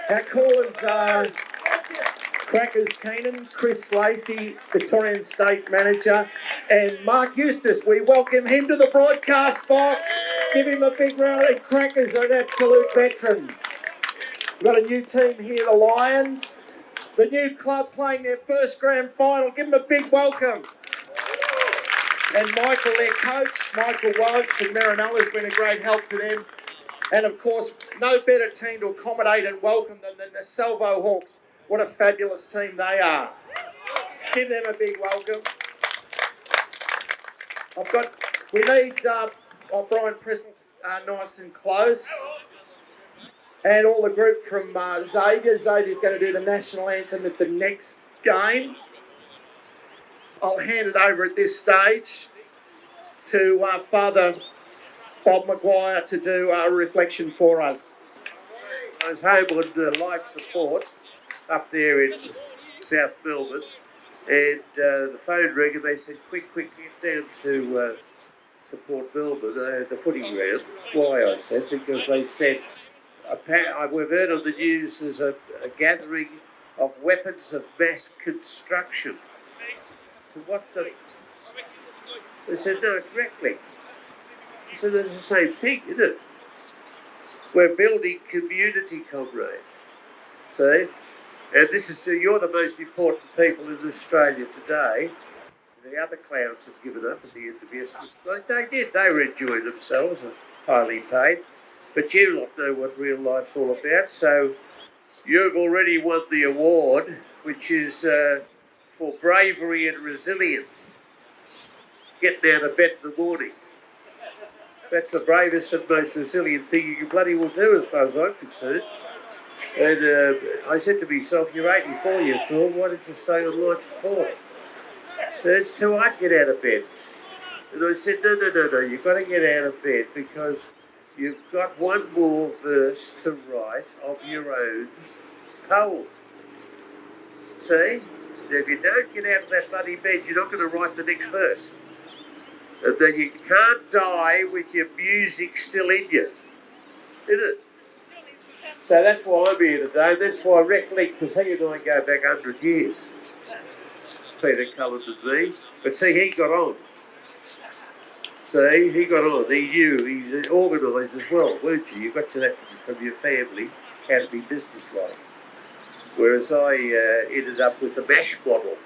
Our callers are Crackers Keenan, Chris Lacey, Victorian State Manager, and Mark Eustace. We welcome him to the broadcast box. Give him a big round. And Crackers are an absolute veteran. We've got a new team here, the Lions. The new club playing their first grand final. Give them a big welcome. And Michael, their coach, Michael Welch and Marinella's been a great help to them. And of course, no better team to accommodate and welcome them than the Salvo Hawks. What a fabulous team they are. Give them a big welcome. We need Brian Preston's nice and close. And all the group from Xavier. Xavier's going to do the national anthem at the next game. I'll hand it over at this stage to Father Bob Maguire to do a reflection for us. I was home on life support up there in South Melbourne, and the phone rang and they said, quick, get down to Port Melbourne, the footy ground. Why, I said, because they said, we've heard on the news there's a gathering of weapons of mass construction. What the... They said, no, it's Reclink. I said, that's the same thing, isn't it? We're building community, comrade. See? And this is, you're the most important people in Australia today. The other clowns have given up at the end of yesterday. Like they did, they were enjoying themselves and highly paid. But you lot know what real life's all about, so you've already won the award, which is for bravery and resilience. Getting out of bed in the morning. That's the bravest and most resilient thing you can bloody well do as far as I'm concerned. And I said to myself, you're 84, you fool, why don't you stay on life support? So it's too hard to get out of bed. And I said, no, you've got to get out of bed because you've got one more verse to write of your own poem. See? Now, if you don't get out of that bloody bed, you're not going to write the next verse. And then you can't die with your music still in you. Isn't it? So that's why I'm here today. That's why Reclink, because he and I go back 100 years. Peter Cullen and me. But see, he got on. See, he got on. He knew. He's organised as well, weren't you? You got to that from your family, how to be businesslike. Whereas I ended up with the MASH model.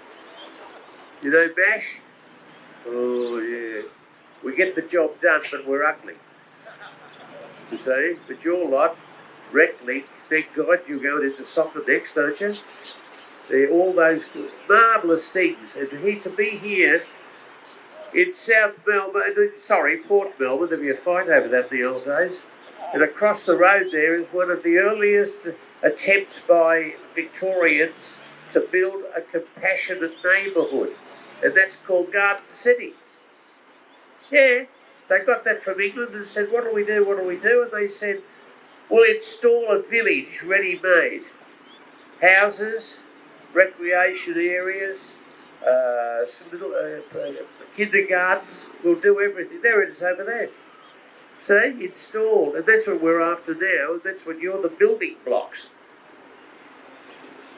You know MASH? Oh, yeah. We get the job done, but we're ugly. You see? But your lot, Reclink, thank God you're going into soccer next, don't you? They're all those marvellous things. And to be here in South Melbourne, Port Melbourne, there'll be a fight over that in the old days. And across the road there is one of the earliest attempts by Victorians to build a compassionate neighbourhood. And that's called Garden City. Yeah, they got that from England and said, what do we do? And they said, we'll install a village ready-made. Houses, recreation areas, some little kindergartens. We'll do everything. There it is over there. See, installed. And that's what we're after now. And that's what you're the building blocks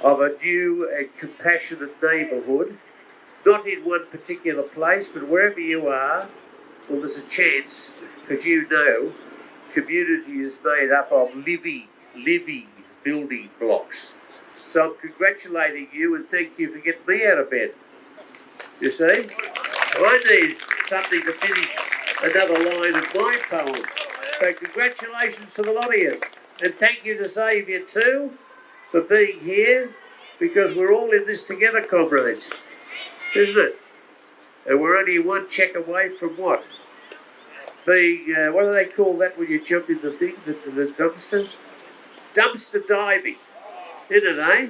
of a new and compassionate neighbourhood. Not in one particular place, but wherever you are, well, there's a chance, because you know, community is made up of living building blocks. So I'm congratulating you and thank you for getting me out of bed. You see? I need something to finish another line of my poem. So congratulations to the lot of you. And thank you to Xavier too for being here, because we're all in this together, comrades. Isn't it? And we're only one check away from what? Being, what do they call that when you jump in the thing, the dumpster? Dumpster diving. Isn't it, eh?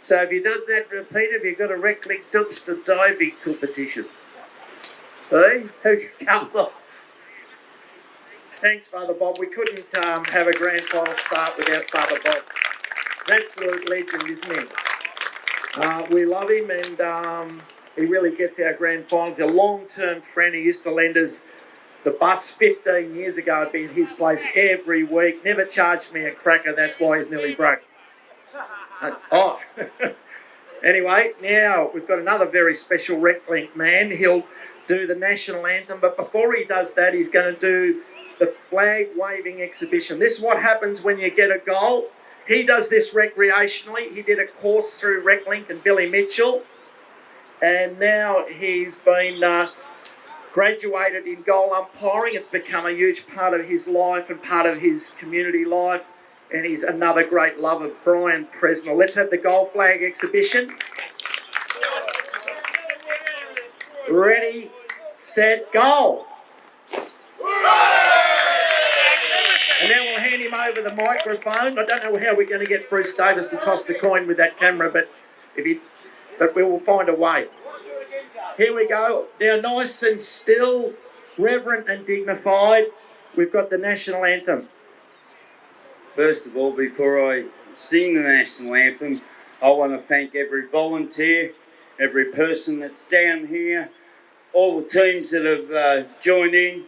So have you done that, Peter? Have you got a Reclink dumpster diving competition? Eh? Come on. Thanks, Father Bob. We couldn't have a grand final start without Father Bob. He's an absolute legend, isn't he? We love him, and he really gets our grand finals. He's a long-term friend. He used to lend us the bus 15 years ago. I'd be at his place every week. Never charged me a cracker. That's why he's nearly broke. Oh. Anyway, now we've got another very special Reclink man. He'll do the national anthem, but before he does that, he's going to do the flag waving exhibition. This is what happens when you get a goal. He does this recreationally. He did a course through Reclink and Billy Mitchell, and now he's been graduated in goal umpiring. It's become a huge part of his life and part of his community life, and he's another great love of Brian Presnell. Let's have the goal flag exhibition. Ready, set, goal. And now we'll hand him over the microphone. I don't know how we're going to get Bruce Davis to toss the coin with that camera, but we will find a way. Here we go. Now, nice and still, reverent and dignified, we've got the national anthem. First of all, before I sing the national anthem, I want to thank every volunteer, every person that's down here, all the teams that have joined in.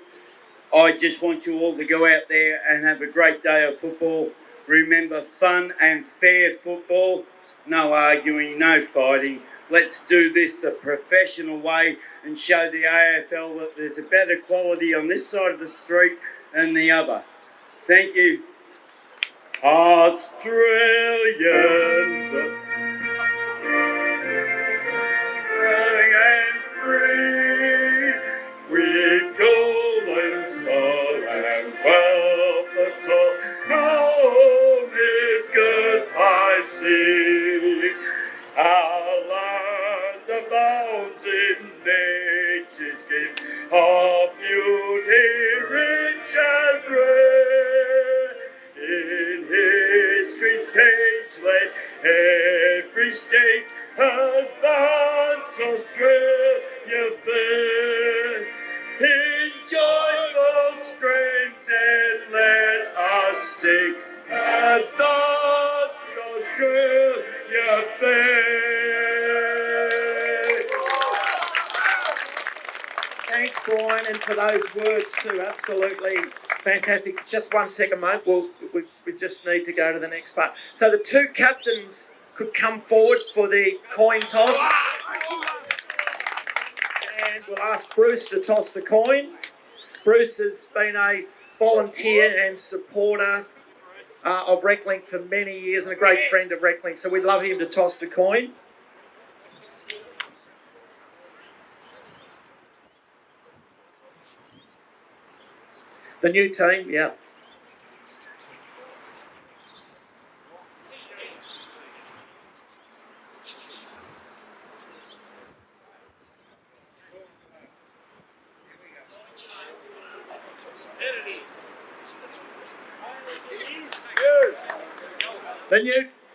I just want you all to go out there and have a great day of football. Remember, fun and fair football, no arguing, no fighting. Let's do this the professional way and show the AFL that there's a better quality on this side of the street than the other. Thank you. Australians, and free, with golden sun and wealth at all. Home is goodbye sea. Our land abounds in nature's gifts of beauty rich and rare. In history's page let every state advance Australia fair. In joyful strains and let us sing advance Australia fair. Thanks, Brian, and for those words too. Absolutely fantastic. Just 1 second, mate. We just need to go to the next part. So the two captains could come forward for the coin toss. And we'll ask Bruce to toss the coin. Bruce has been a volunteer and supporter of Reclink for many years and a great friend of Reclink, so we'd love him to toss the coin. The new team, yeah.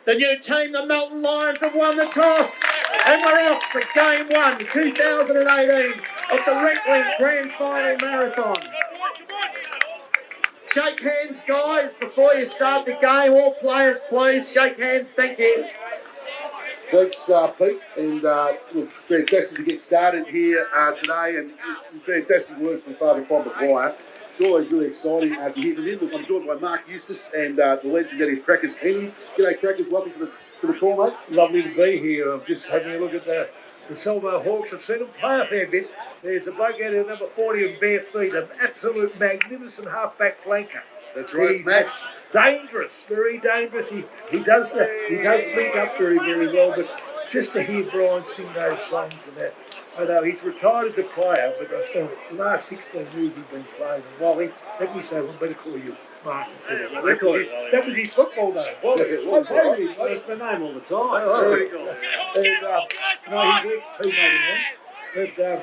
The new team, the Melton Lions, have won the toss. And we're off for Game 1, 2018 of the Reclink Grand Final Marathon. Shake hands, guys, before you start the game. All players, please, shake hands. Thank you. Thanks, Pete, and look, fantastic to get started here today, and fantastic words from Father Bob McGuire. It's always really exciting to hear from him. Look, I'm joined by Mark Eustace and the legend that is Crackers Keenan. G'day, Crackers. Welcome to the call, mate. Lovely to be here. I'm just having a look at the Salvo Hawks. I've seen them play a fair bit. There's a bloke out there, number 40 in bare feet, an absolute magnificent half-back flanker. That's right, it's Max. Dangerous, very dangerous. He does link up very, very well, but just to hear Brian sing those songs and that, I know he's retired as a player, but I still, the last 16 years he's been playing. And while let me say, one better call you Mark instead of that was his football name. Well, That's my name all the time. Very good. No, he works teammate in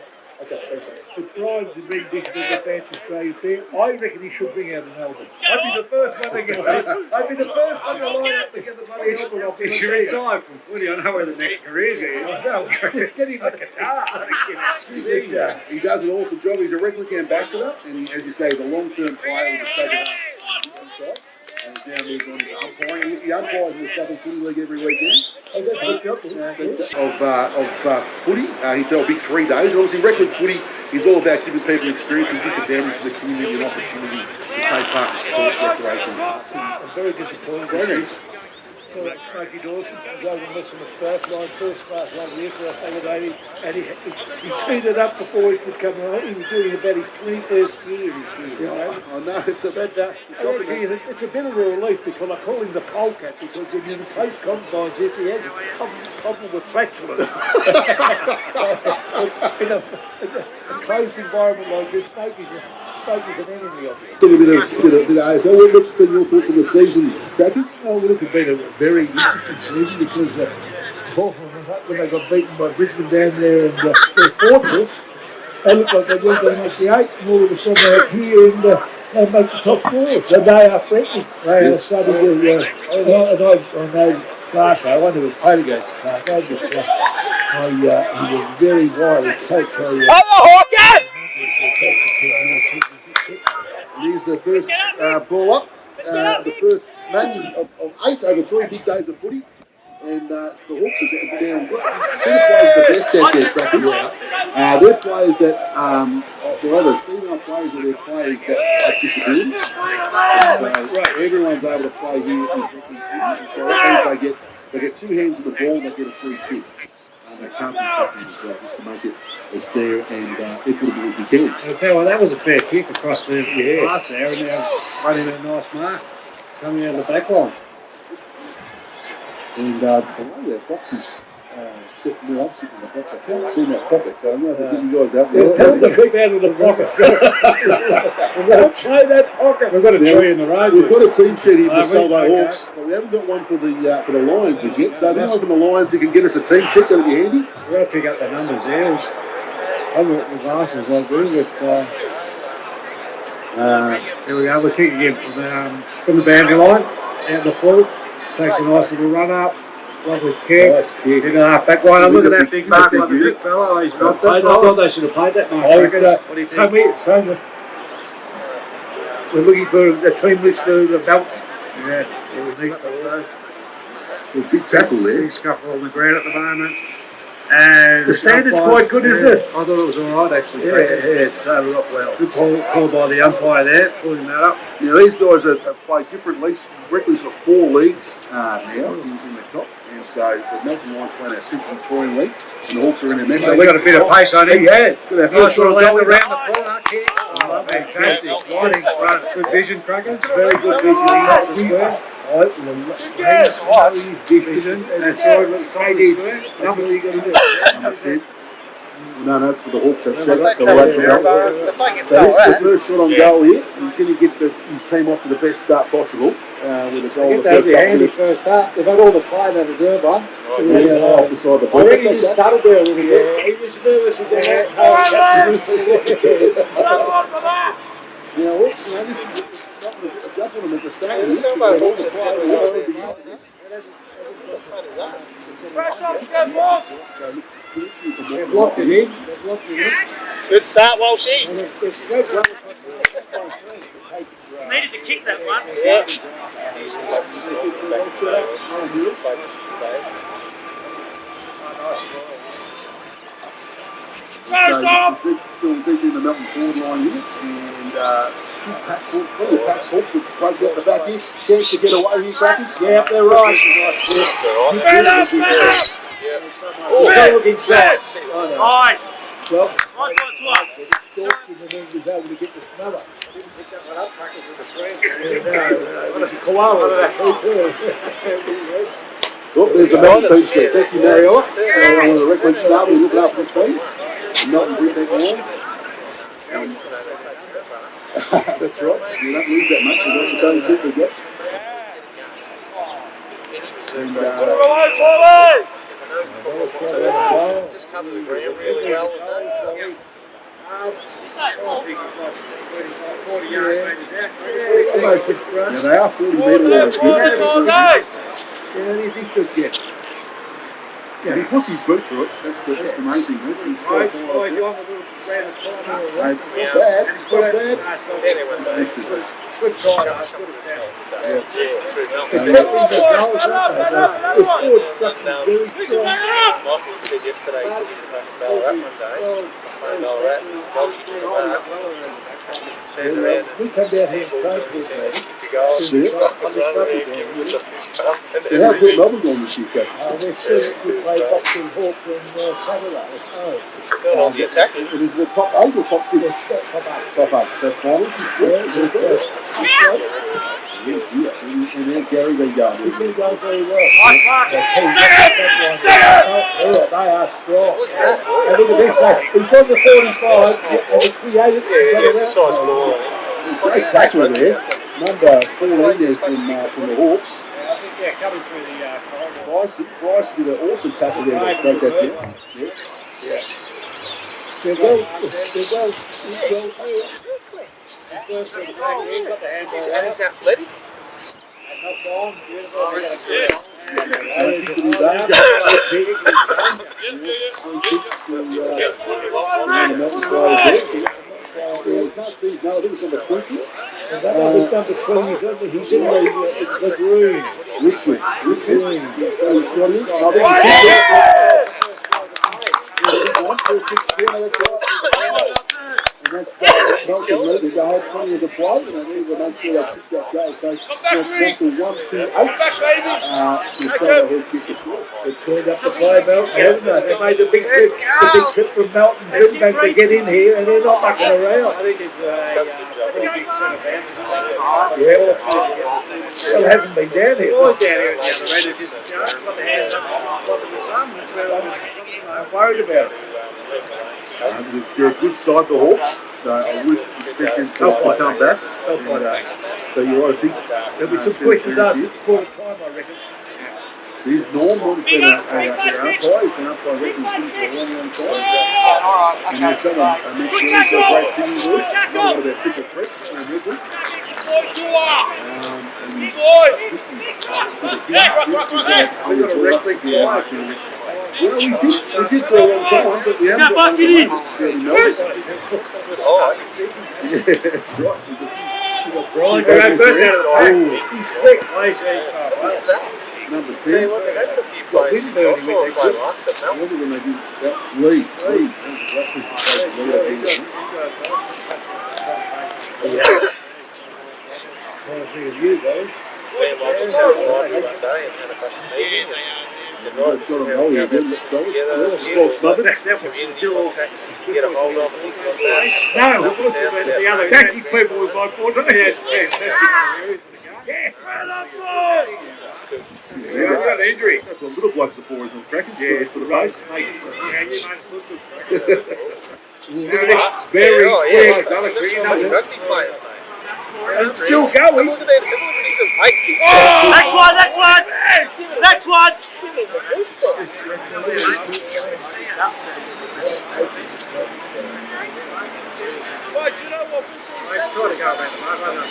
but Brian's been big with Advance Australia Fair. I reckon he should bring out an album. I'd be the first one to get I'd be the first one to line up to get the money album off. He should retire from footy. I know where the next career's going. No, just get him a guitar. He does an awesome job. He's a Reclink ambassador, and he, as you say, he's a long-term player with the Sacred Heart side. And he's now moved on to umpiring. He umpires in the Southern Footy League every weekend. Of footy. He told Big 3 days. And obviously, Reclink footy is all about giving people experience and disadvantage to the community and opportunity to take part in sport, recreation, and arts. I'm very disappointed. Smokey Dawson was over in Western Australia, first class over here for a holiday, and he cleaned it up before he could come on. He was doing about his 21st year this year. Yeah, I know it's a But actually, it's a bit of a relief because I call him the polecat because when you're in close confines, if he has a problem with flatulence, in a closed environment like this, Smokey's an enemy of it. a bit of AFL. What's been your thoughts on the season, Crackers? Oh, look, it's been a very interesting season because when they got beaten by Brisbane down there and their fortress, they looked like they weren't going to make the eight, and all of a sudden they're here and they make the top four. So they are friendly. They are starting to, I know Clarko, I never played against Clarko, but he was very wily coach. And here's the first ball up. The first match of 8 over 3 big days of footy. And it's the Hawks who get down. See the players the best out there, Crackers. They're players that, they're either female players or they're players that have disabilities. So everyone's able to play here in Reclink. So that means they get 2 hands on the ball, they get a free kick. They can't be tackling as well, just to make it as fair and equitable as we can. I'll tell you what, that was a fair kick across the pass there, and they're running a nice mark coming out of the back line. And the way that box is set me up, sitting in the box, I can't see my pocket, so I'm going to have to get you guys to help me out. Tell them to keep out of the pocket. Don't play that pocket. We've got a tree in the road. We've got a team sheet here for the Salvo Hawks, but we haven't got one for the Lions as yet. So if anyone from the Lions who can get us a team sheet, that'll be handy. We've got to pick up the numbers there. I've got the glasses I'll do with. Here we go. We're kicking in from the boundary line out the full. Takes a nice little run up. Lovely kick. Nice kick. In the half back line. Look at that big mark on the big fella. He's dropped it. I thought they should have played that mark. What do you think? We're looking for the team list for the Melton. Yeah. We need some of those. A big tackle there. Big scuffle on the ground at the moment. And The standard's quite good, isn't it? I thought it was all right, actually. It's over up well. Good call by the umpire there, pulling that up. Now these guys have played different leagues. Reckless for 4 leagues now in the top. And so the Melton Lions playing our Central Victorian League. And the Hawks are in their match. We've got a bit of pace on him. Yeah. Nice little left around the corner kick. Oh, fantastic. Sliding front. Good vision, Crackers. Very good vision. Top of the square. Vision. That's all. Top of the square. Number you got to do. Number 10. No, it's for the Hawks. That's set up. So we'll wait for that. So this is the first shot on goal here. And can he get his team off to the best start possible with a goal? Get that handy first start. They've got all the play they deserve on. Off the side of the ball. I reckon he just started there a little bit. He was nervous again. Now, look, this is a government at the start. The Salvo Hawks have never been used to this. What fun is that? They've locked it in. They've locked it in. Good start, Walshy. Needed to kick that one. Yeah. He used to like to see it back in the day. So, still deep in the Melton forward line here, and probably the Packs Hawks have broke out the back here. Chance to get away here, Crackers. Yeah, they're right. That's all right. Red up, red up. Still looking sharp. Nice. Well, Nice one to us. he stalked him and then was able to get the smell up. Didn't pick that one up, Crackers with the strength. No, it's a koala. Oh, there's a Melton team sheet. Thank you, Mariella. One of the Reclink staff who look after this team. Melton bring back lines. That's right. You don't lose that much. You don't the same shit we get. Just comes the ground really well with that. Yeah, they are 40 metres away. Anything should get. Yeah, he puts his boot through it. That's the main thing. He's still It's not bad. It's not bad. Anyone knows. Good try, guys. Good attempt. Michael said yesterday he took him to Ballarat one day. Playing Ballarat. Walshy took him back. turned around We come down here and and train with to them. go on. Yeah. Yeah, how cool Melbourne going this year, Coach? We're soon we play Boxing Hawks on Saturday. Oh, Still on the attack. It is the top 8 or top 6? it's top eight. Top 8. So finals is good. And there's Gary been going. It's been going very well. They are strong. And look at this, he's got the 45 and he created It's a size 4. Great tackler there. Number 14 there from the Hawks. I think they're coming through the corridor. Bryce did an awesome tackle there to break that down. Yeah. They're well. First one, he's got the handball. And he's athletic. Knocked on. Beautiful. You can't see his name. I think it's number 20. And that was number 20. He's in the green. Richard. He's going shot in. And that's Melton. They had plenty of the play, and they need to make sure they kick that goal. So it's 1 to 8 to Salvo who kicked the score. They've turned up the play, Melton, haven't they? They made the big trip from Melton Brisbane to get in here, and they're not mucking around. I think there's a pretty big set of bounces. Well, it hasn't been down here. Always down here at the other end. It's just got the hands up, got the sun. That's where I'm worried about it. They're a good side, the Hawks, so I would expect them to come back. So you're right, I think There'll be some questions after quarter time, I reckon. there's Norm's been their umpire. He's been umpire referencing for a long time. And there's someone, I mentioned he's got a great singing voice. I've got about triple threat on Reclink. We've got a Reclink voice. Well, we did for a long time, but we haven't got one Oh, Yeah, that's right. Brian, he's quick. Number tell you 10. what, they've had a few players since I saw them play last at Melton. Remember when they did that? Lee. That was a great piece of Me and Michael sat in the library one day and had a fucking meeting. And said, right, this is how we're going to put this together. Community contacts to get a hold of and things like that. No, Nothing sounds about the other tactic people was my fault. Yes, That's good. We got an injury. That's what little blokes are for, isn't it? Crackers for the face. Very Oh, quick. yeah. That's one of the rugby players, mate. And still Have a going. look at that. Look at his amazing. Next one, next one. Next one. He's trying to go about the mark. I know.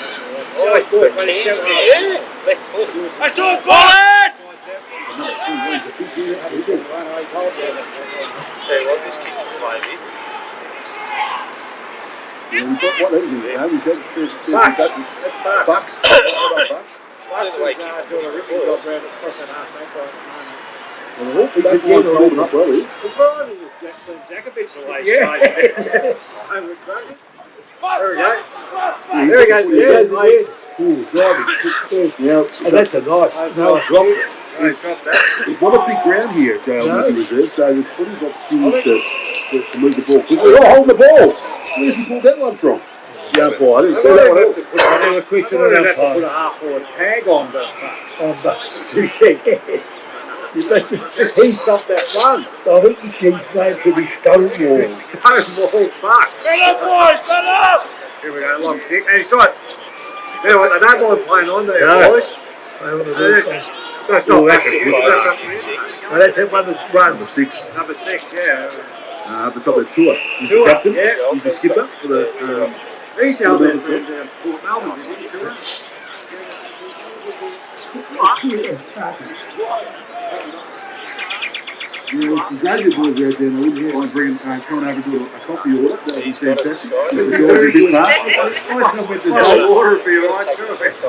Always good when he's going. Yeah. I took it! Tell you what, this kid can play a bit. What is he? He said Bucks. Bucks. Bucks. By the way, kid. Well, the Hawks don't mind holding up well here. Jacobit's away. Yeah. There we go. There he goes. Yeah, Ooh, driving. Now, And that's a nice drop. it's not a big ground here at Wilson Reserve, so there's plenty of opportunities to move the ball quickly. Oh, hold the ball! Where's he pulled that one from? The umpire. I didn't see that one out. I have a question on Put a umpires. half-forward tag on the He stopped that run. I think the kid's name could be Stonewall. Stonewall Bucks. Get up, boys! Get up! Here we go, long kick. And he's right. You know what, they don't mind playing on there, boys. That's not that. Six. Well, that's it, one that's run. Number 6. Number 6, yeah. At the top of the tour. He's the Tour, captain. yeah. He's the skipper for the. He's down there in Port Melbourne, isn't he? Yeah, Xavier boys out there, and I wouldn't mind bringing, coming over to do a coffee order. That would be fantastic. Water would be right.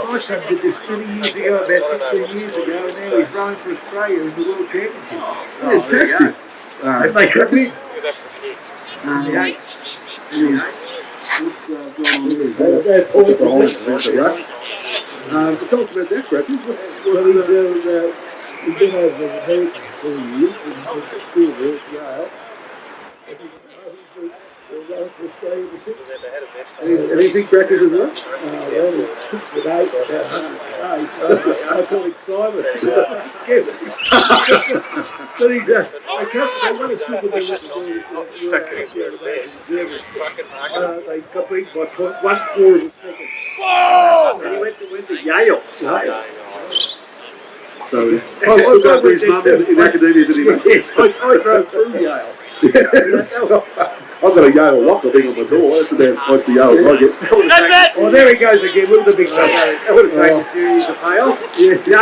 My son did this 20 years ago, about 16 years ago, and now he's running for Australia in the World Championship. Fantastic. They make it. What's going on here? They're What's the rush? So tell us about that, Crackers. Well, he's been over in America for 4 years and still there at Yale. They're going for Australia to six. Anything Crackers as well? Well, he's 6'8", about 100 kg, so I call him Simon. But he's they won a Super Bowl they got beat by 1/4 of a second. Whoa! And he went to Yale. So, look after his mum in academia, did he? I drove through Yale. I've got a Yale lock, I think, on my door. That's about as close to Yale as I get. Oh, there he goes again. Look at the big fella. That would have taken a few years to pay off. Yeah, I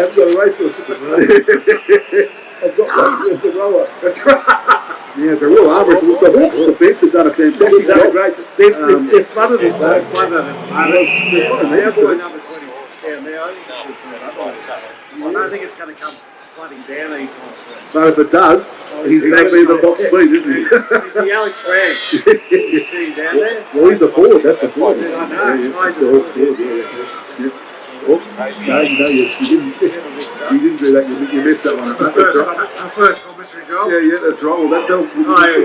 haven't got a racehorse. I've got the rower. That's right. Yeah, it's a real armorist. The Hawks defence have done a fantastic job. They've flooded it, though. They're boy number 20 down there. I don't think it's going to come flooding down anytime soon. But if it does, he's going to be the box speed, isn't he? He's the Alex Rance. You see him down there? Well, he's the forward. That's the forward. I know. That's the Hawks forward. Yeah. Oh, no, you didn't do that. You missed that one. Our first commentary goal. Yeah, that's right. Well, let's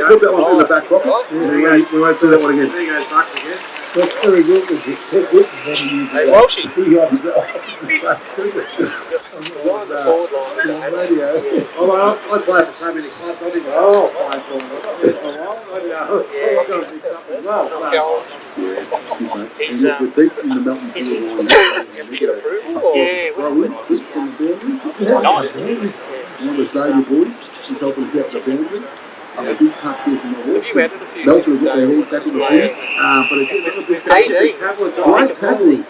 put that one in the back pocket. We won't see that one again. There he goes, Bucks again. That's very good. Hey, Walshy. I play for so many clubs. I think, fine for He's in the Melton is he to get approval? Nice. One of the Salvo boys, he's helping us out the boundary. A big cut here from the Hawks. Have you added a few Melton since will get their head back in the footy. But it's a big great tackling.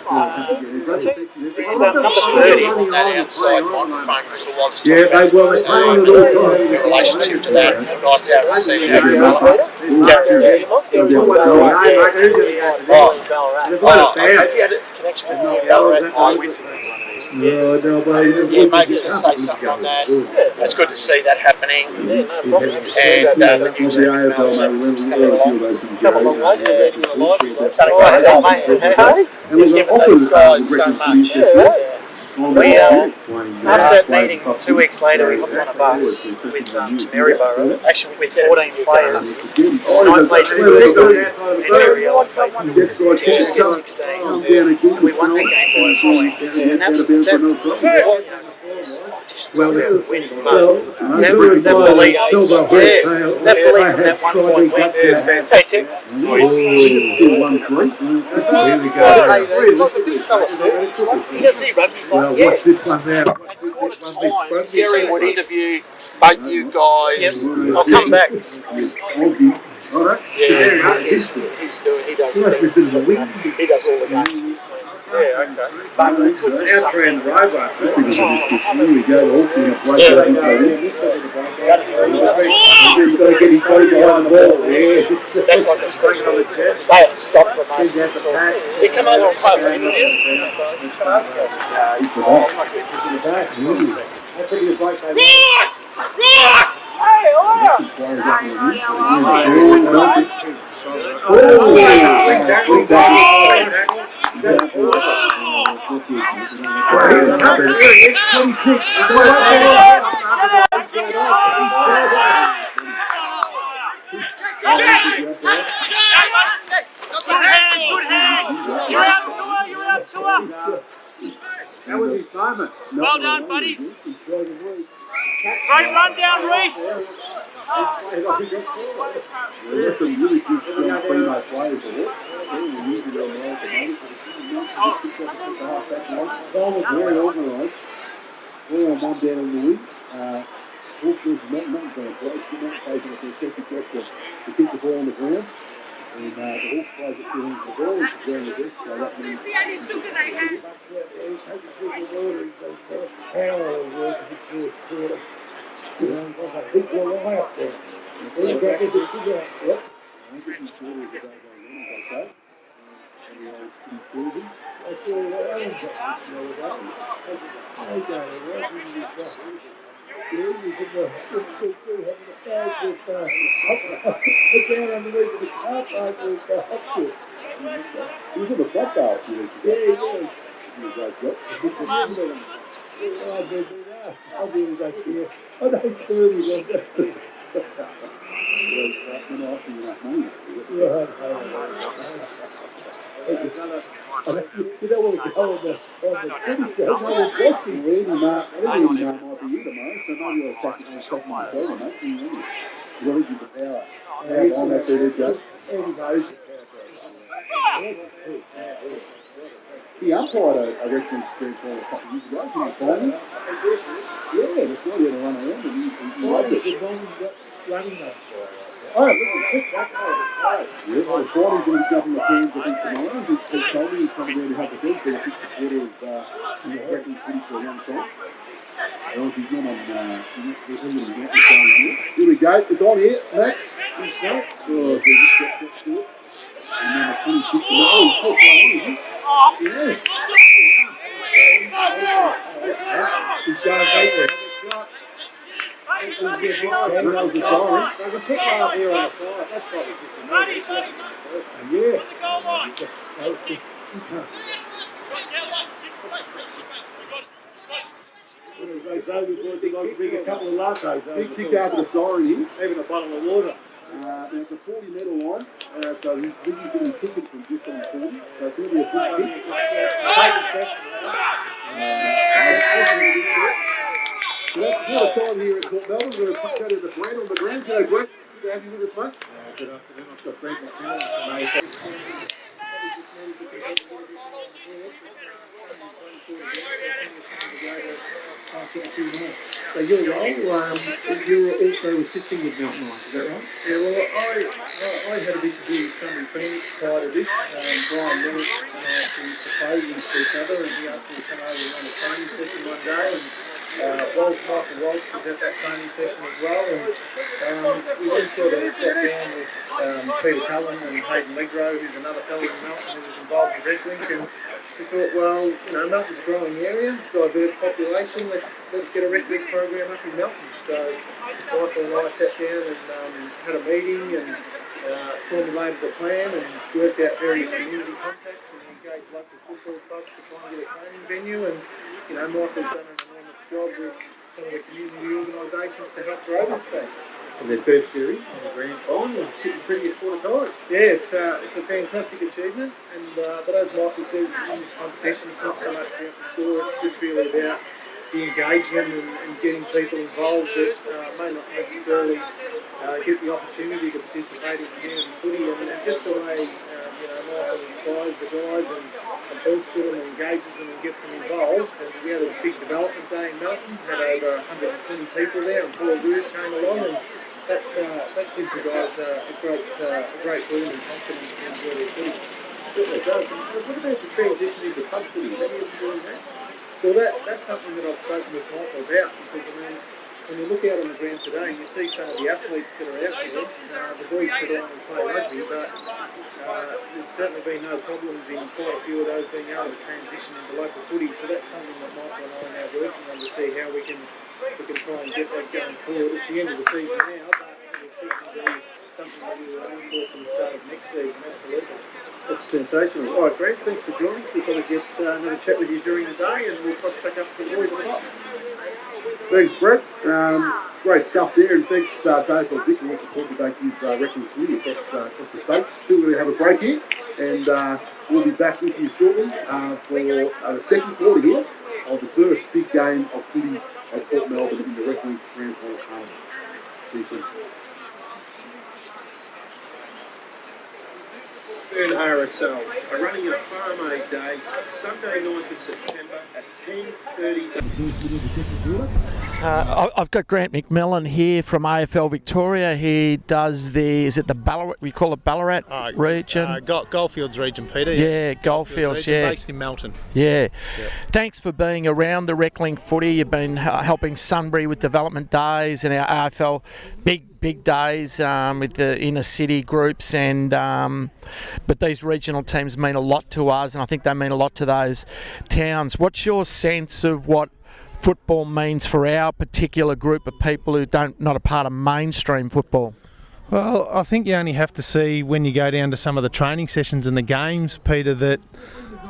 Number 30 on that outside microphone because we'll just Yeah, they will. They play on it all the time. in relationship to that. Nice out to see how you have you had a connection with Ballarat? Yeah, maybe just say something on that. It's good to see that happening. And the new team in Melton is coming along. Come a long way. Done a great job, mate. He's given these guys so much. We, after that meeting, 2 weeks later, we hopped on a bus with Maryborough, actually with 14 players. 9 played and every other played to just get 16. And we won that game by a point. And that belief in that 1 point win is fantastic. Still 1-3. Here we go. Watch this one now. Jerry would interview both you guys. I'll come back. Yeah, he's doing. He does things. He does all the games. Yeah, okay. Out around the roadway. Here we go. He's got to get his body behind the ball. That's like a special. They have to stop the mate. They come over and play with That was his moment. Well done, buddy. Great run down, Reese. There's some really good strong female players for Hawks. Salvo's very organised. All on one down on the wing. Hawks versus Melton. Melton's going to play. Melton plays on a fantastic job to keep the ball on the ground. And the Hawks players at 2 hands of the ball, which is very good. So that means... down underneath the car park with Hopkins. He was on the front bar a few weeks ago. Yeah, he was. He was like, "What?" I really don't care. I don't care if he's on that. We're not offering enough money. You don't want to go on the footy show. No one's watching. Randy Mark, I think Randy Mark might be here tomorrow, so maybe I'll check myself, mate. He's the power. How long that's it, Joe? Andy knows it. He umpired a Reclink grand final a couple of years ago. Can you find him? Yeah, that's right. He had a run around and he loved it. Running that. Oh, look, he picked that one. Yeah, well, the Friday going to be jumping the teams, I think, tomorrow. Pete told me he's coming down to have the field. Been a big supporter of Reclink footy for a long time. Or else he's not on, he must be here. Here we go. It's on here. Max. He's got. Oh, they just got to it. And number 26. Oh, he's put one in, isn't he? Yes. He's going back. That was the siren. There's a pick out here on the side. That's probably just a couple of lattes. Big kick after the siren here. Even a bottle of water. Now it's a 40-metre line, so he's really going to be kicking from just on 40. So it's going to be a big kick. So that's another time here at Port Melbourne. We're going to go to the Brand on the ground. G'day, Brent. Good to have you with us, mate. Good afternoon. I've got Brent McMillan So your role, you're also assisting with Melton Lions, is that right? Yeah, well, I had a bit to do with Sunday Phoenix prior to this. Brian Lewis proposed to each other, and he asked me to come over and run a training session one day. And Michael Waltz was at that training session as well, and we then sort of sat down with Peter Cullen and Hayden Legro, who's another fellow in Melton who was involved with Reclink, and we thought, well, Melton's a growing area, diverse population, let's get a Reclink program up in Melton. So Michael and I sat down and had a meeting and formulated a plan and worked out various community contacts and engaged local football clubs to try and get a training venue. And Michael's done an enormous job with some of the community organisations to help grow this thing. And their first series in the grand final, sitting pretty at quarter time. Yeah, it's a fantastic achievement, and but as Michael says, in this competition, it's not so much about the score; it's just really about the engagement and getting people involved that may not necessarily get the opportunity to participate in community footy, and just the way Michael inspires the guys and talks to them and engages them and gets them involved. And we had a big development day in Melton, had over 120 people there, and Paul Roos came along, and that gives the guys a great boom and confidence to enjoy their footy. Certainly does. What about the transition into pub footy? Have you ever doing that? Well, that's something that I've spoken with Michael about, because when you look out on the ground today, you see some of the athletes that are out there. The boys predominantly play rugby, but there's certainly been no problems in quite a few of those being able to transition into local footy. So that's something that Michael and I are now working on to see how we can try and get that going forward. It's the end of the season now, but it will certainly be something that we will aim for the start of next season, absolutely. That's sensational. All right, Grant, thanks for joining us. We've got to get another chat with you during the day, and we'll cross back up to the boys in the box. Thanks, Brett. Great stuff there, and thanks, Dave, for Vic, and support today with Reclink footy across the state. Still going to have a break here, and we'll be back with you shortly for the second quarter here of the first big game of footy at Port Melbourne in the Reclink Grand Final tournament. See you soon. RSL are running a Farm Aid Day Sunday 9th of September at 10:30. I've got Grant McMillan here from AFL Victoria. He does the Ballarat, we call it Ballarat region? Goldfields region, Peter. Yeah, Goldfields, yeah. Based in Melton. Yeah. Yep. Thanks for being around the Reclink footy. You've been helping Sunbury with development days and our AFL big days with the inner city groups, and but these regional teams mean a lot to us, and I think they mean a lot to those towns. What's your sense of what football means for our particular group of people who not a part of mainstream football? Well, I think you only have to see when you go down to some of the training sessions and the games, Peter, that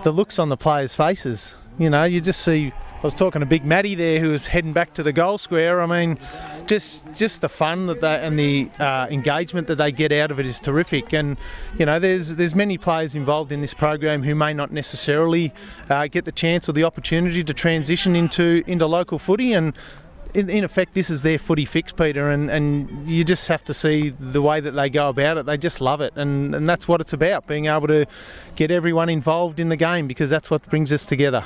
the looks on the players' faces. You know, you just see. I was talking to Big Matty there, who was heading back to the goal square. I mean, just the fun that and the engagement that they get out of it is terrific. And you know, there's many players involved in this program who may not necessarily get the chance or the opportunity to transition into local footy. And in effect, this is their footy fix, Peter. And you just have to see the way that they go about it. They just love it, and that's what it's about: being able to get everyone involved in the game, because that's what brings us together.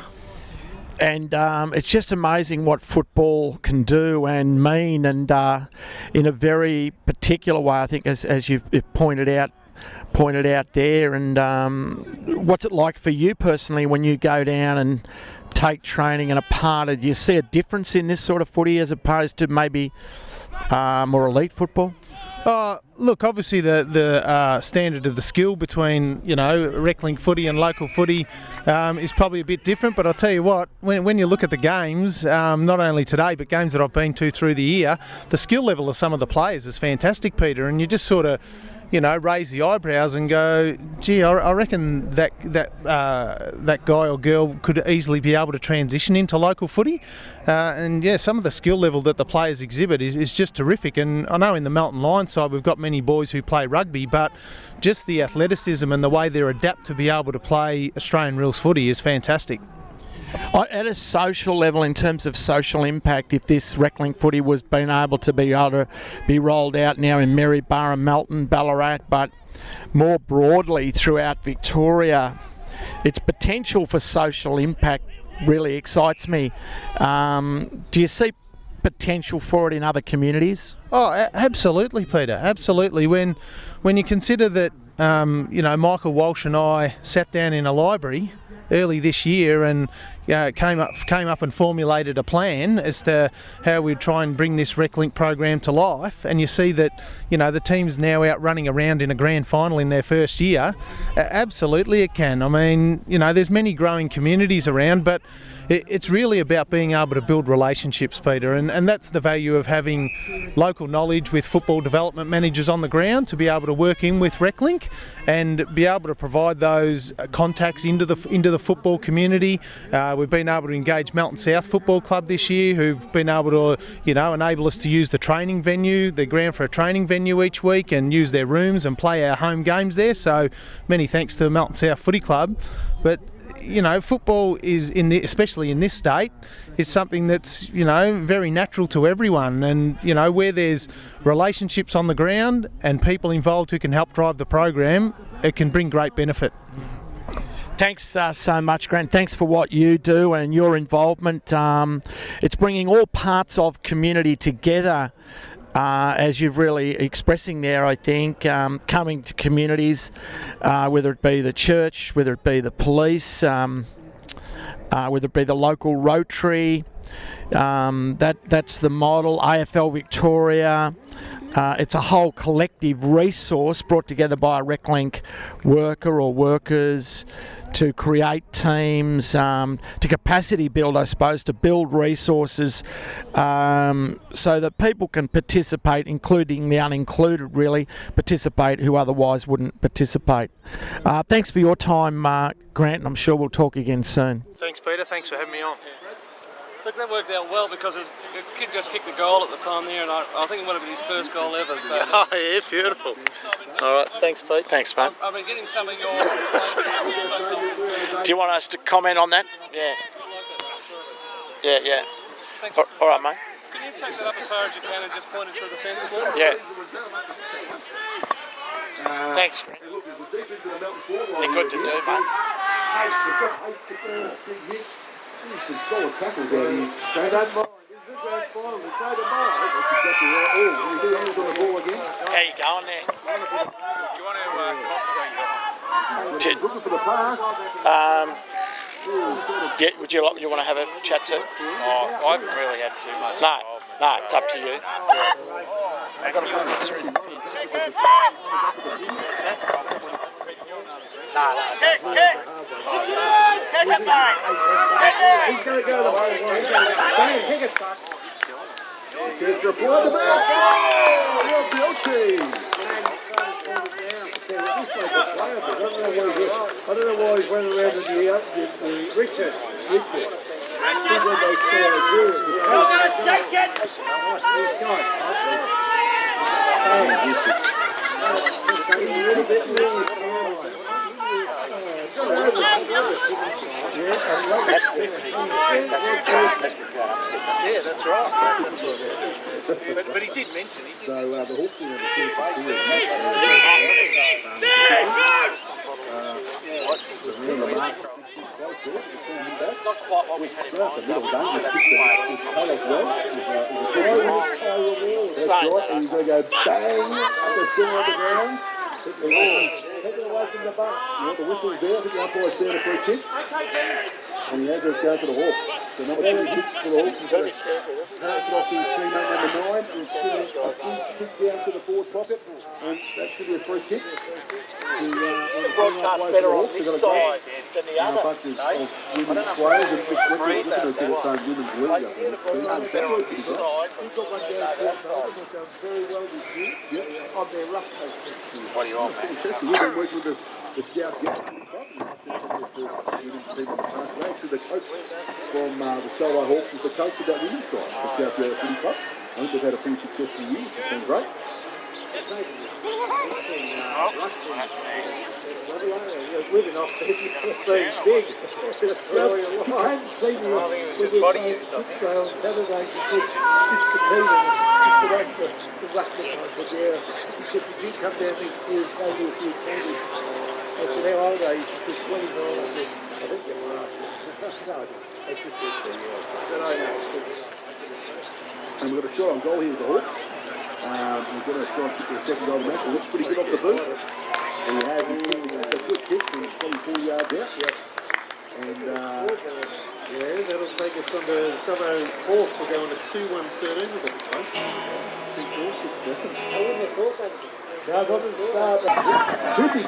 And it's just amazing what football can do and mean, and in a very particular way, I think, as you've pointed out there. And what's it like for you personally when you go down and take training and a part of? Do you see a difference in this sort of footy as opposed to maybe more elite football? Look, obviously the standard of the skill between, you know, Reclink footy and local footy is probably a bit different. But I'll tell you what, when you look at the games, not only today but games that I've been to through the year, the skill level of some of the players is fantastic, Peter. And you just sort of, you know, raise the eyebrows and go, gee, I reckon that guy or girl could easily be able to transition into local footy. And yeah, some of the skill level that the players exhibit is just terrific. And I know in the Melton Lions side we've got many boys who play rugby, but just the athleticism and the way they're adapt to be able to play Australian rules footy is fantastic. At a social level, in terms of social impact, if this Reclink footy was being able to be rolled out now in Maryborough, Melton, Ballarat, but more broadly throughout Victoria, its potential for social impact really excites me. Do you see potential for it in other communities? Oh, absolutely, Peter. Absolutely. When you consider that, you know, Michael Walsh and I sat down in a library early this year and came up and formulated a plan as to how we'd try and bring this Reclink program to life. And you see that, you know, the team's now out running around in a grand final in their first year. Absolutely it can. I mean, you know, there's many growing communities around, but it's really about being able to build relationships, Peter, and that's the value of having local knowledge with football development managers on the ground to be able to work in with Reclink and be able to provide those contacts into the football community. We've been able to engage Melton South Football Club this year, who've been able to, you know, enable us to use the training venue, the ground for a training venue each week, and use their rooms and play our home games there. So many thanks to the Melton South Footy Club. But you know, football is especially in this state, is something that's, you know, very natural to everyone. And you know, where there's relationships on the ground and people involved who can help drive the program, it can bring great benefit. Thanks so much, Grant. Thanks for what you do and your involvement. It's bringing all parts of community together, as you're really expressing there, I think, coming to communities, whether it be the church, whether it be the police, whether it be the local Rotary, that's the model, AFL Victoria. It's a whole collective resource brought together by a Reclink worker or workers to create teams, to capacity build, I suppose, to build resources so that people can participate, including the unincluded, really, participate who otherwise wouldn't participate. Thanks for your time, Grant, and I'm sure we'll talk again soon. Thanks, Peter. Thanks for having me on. Look, that worked out well because the kid just kicked the goal at the time there, and I think it would have been his first goal ever. So. Oh, yeah, beautiful. All right, thanks, Pete. Thanks, mate. I've been getting some of your places. Do you want us to comment on that? Yeah. Thanks. All right, mate. Can you take that up as far as you can and just point it through the fence? Yeah. Thanks, Grant. They're good to do, mate. Some solid tackles out here. They don't mind. This is the grand final. They don't mind. That's exactly right. Oh, can you see hands on the ball again? How you going there? Do you want to Looking for the pass. Would you want to have a chat too? Oh, I haven't really had too much. No, it's up to you. I've got to put this through the fence. He's going to go the whole way. Bang, kick it, fuck. There's the point of it. Oh, you're guilty. I don't know why he went around in the Richard. Shake it! Yeah, that's right. But he did mention it. So the Hawks are going to Not quite what we had in mind. That's right, and he's going to go bang up the center of the ground. Take it away from the butt. You want the whistle's there, I think the umpire's there to free kick. And he has us going for the Hawks. So number 26 for the Hawks is going to pass it off to his teammate number 9. And it's going to kick down to the forward pocket. And that's going to be a free kick. The broadcast better on this side than the other. A bunch of women's players and looking at its own women's league up there. Better on this side. We've got one down to they've done very well this year. Yep. On their rough coach. What are you on, man? We've been working with the South Jeopardy actually the coach from the Salvo Hawks is the coach of that women's side, the South Jeopardy Club. I think they've had a pretty successful year. It's been great. Living off this thing's big. I haven't seen you with your body use on Saturday. You could just compete the rugby. I said, yeah. He said, did you come down next year and play with your candies? I said, how old are you? She said, 29. I said, I think they were asking. No, I just said, and we've got a shot on goal here with the Hawks. We're going to try and kick the second goal of the match. It looks pretty good off the boot. And he has his kick. It's a good kick. He's probably 4 yards out. Yep. And yeah, that'll take us on the Salvo Hawks. We're going to 2-1-13 with it. 2-4-6-7. I wouldn't have thought that. No, it doesn't start. Trippy.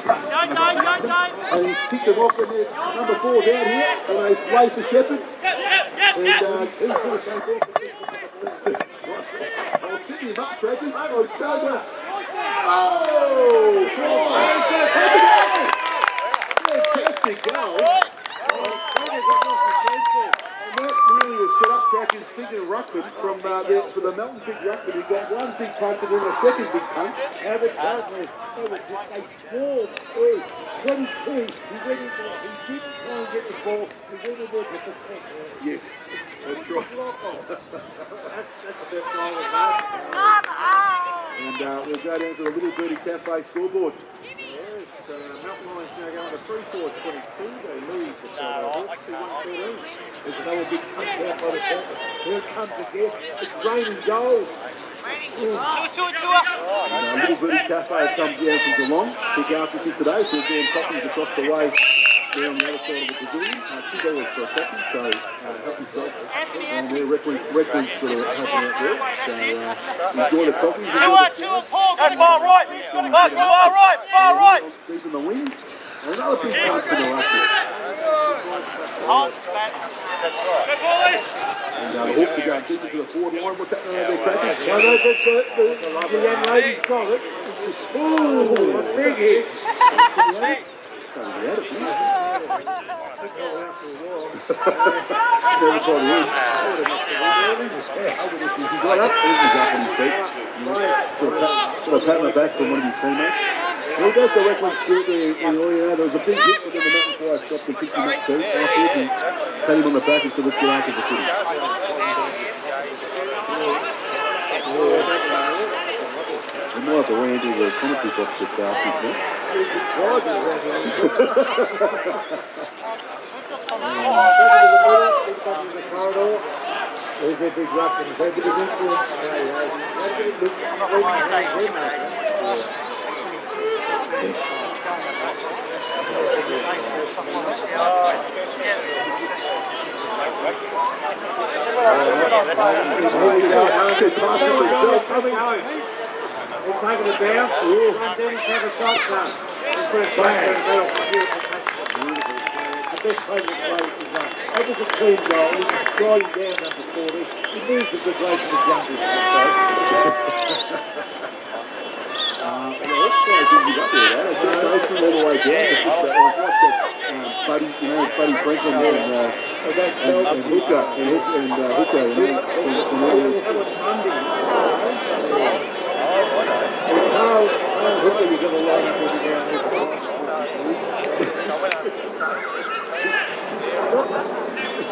And he's kicked them off when their number 4's out here. And they race the Shepherd. And he's going to take off. I'll sit him up, Crackers. I'll start up. Oh, fantastic goal. And that really was set up, Crackers, thinking of Ruckman from for the Melton big Ruckman. He got one big punch and then a second big punch. How the Cardinals, they scored through 22. He went into it. He didn't try and get the ball. He went into it with the foot. Yes, that's right. That's the best goal we've had. And we'll go down to the Little Birdie Cafe scoreboard. Yes, Melton Lions now going to 3-4-22. They lose the Salvo Hawks 2-1-13. There's another big punch out by the captain. Here it comes again. It's raining goals. Little Birdie Cafe have come down from Geelong. Big outfit today, so we're doing coffees across the way. They're on the other side of the pavilion. $2 for a coffee, so help yourself. And we're Reclink sort of helping out there. So enjoy the coffees. Paul, go far right. Far right. Deep in the wing. And another big punch for the Ruckman. That's right. And the Hawks are going deep into the forward line. What's happening over there, Crackers? So the young lady's got it. Ooh, a big hit. Everybody is. He got up, he was up on his feet. Sort of pat him back from one of his teammates. Well, that's the Reclink spirit there. There was a big hit, but then the Melton player stopped and picked him up too. Afterwards, he pat him on the back and said, let's get after the footy. We might have to run into the commentary box just after this now. There's a big rock and there's a big influence. Coming home. He's taking it down. And then he's had a shot done. best play to play is that was a clean goal. He was sliding down number 40. He moves as a great to jump in. The Hawks players didn't give up there, though. They kept chasing all the way down. It was like that Buddy Franklin and Hooker and Hooker. That was Monday. Hooker, you've got to line up with the down there.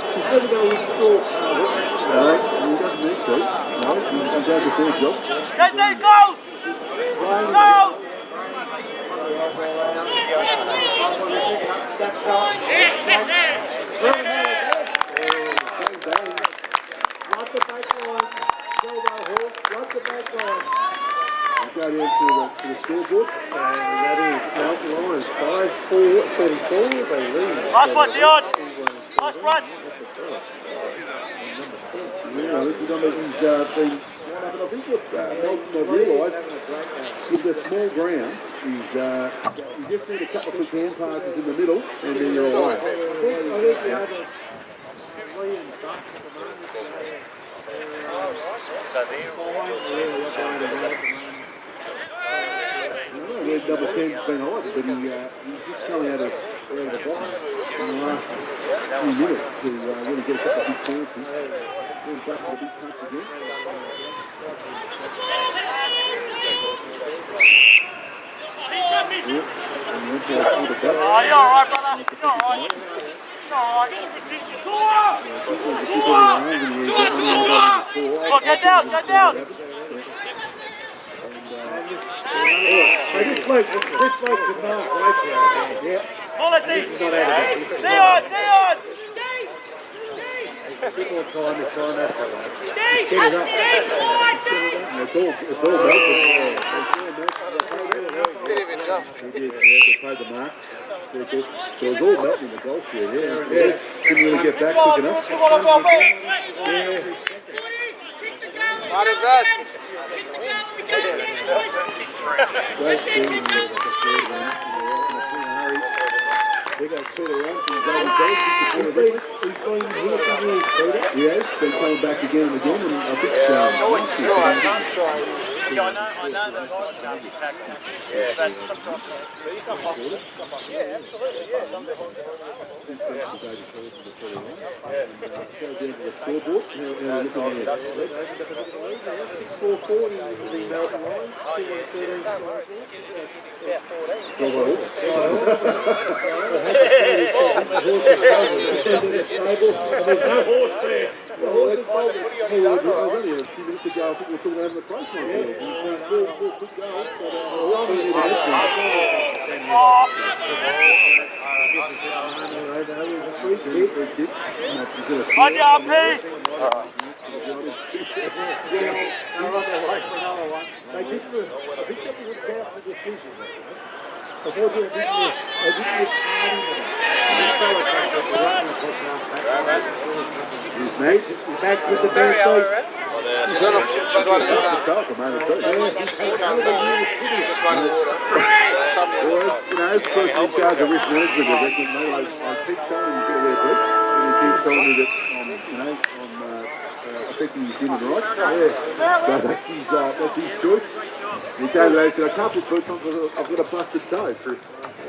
She's never going to score. No, he doesn't need to. No, he does a fair job. Get there, goals! Goals! Right the back line. Salvo Hawks, right the back line. We'll go down to the scoreboard. And that is Melton Lions 5-4-34. They lead. Last one, Dion. Last run. Yeah, this is he's been. I think what Melton have realised with the small ground is you just need a couple of quick hand passes in the middle and then you're away. Where double 10's been hiding, but he's just coming out of the box in the last few minutes to really get a couple of big chances. Then backs a big punch again. Oh, you're all right, brother. You're all right. You're all right. Get down, get down. This bloke to Mark right there. Pull it, Dion. A bit more time to sign that one. It's all Melton. He did, they played the mark. So it was all Melton in the goal field, yeah. Didn't really get back quick enough. Great team. They got Peter around from his own goal. He has been coming back again and again. And I think I know those guys can't be tackled. Yeah, but sometimes yeah, absolutely. Yeah, go down to the scoreboard. Now looking at 6-4-40 the Melton Lions. 2-13. No horse there. Well, that's only a few minutes ago. I think we were talking about the price line here. He's four good goals. On your up, They didn't. I think that was about the decision. They didn't Max with the bad feet. He's on a just running as the person in charge of risk management, I keep telling you to wear boots, and he keeps telling me that I'm affecting his human rights. So that's his choice. He came today and said, I can't put boots on because I've got a busted toe. I said,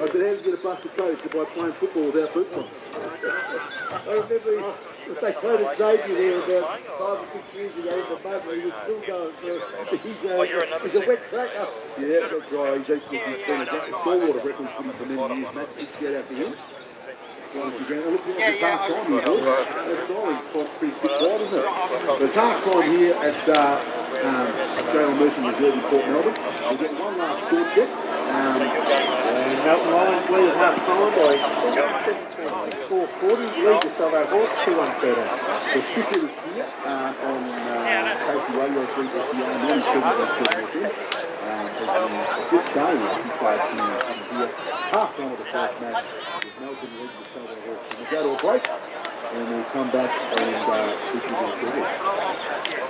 how did you get a busted toe? He said, by playing football without boots on. I remember they played at Xavier there about 5 or 6 years ago in the mud, and he was still going for he's a wet cracker. Yeah, that's right. He's been a stalwart of records for many years. Matt 68 out for him. It's half time here, boys. That's solid. Pretty quick wide, isn't it? But it's half time here at Australian Mercy Reserve in Port Melbourne. We'll get one last score check. And Melton Lions lead at half time by 6-4-40. Lead to Salvo Hawks 2-1-13. The skipper is here on Casey Radio 3SEA 97.7 FM. At this stage, he played here half time of the first match. Melton leading the Salvo Hawks. We'll go to a break and we'll come back and speak to you.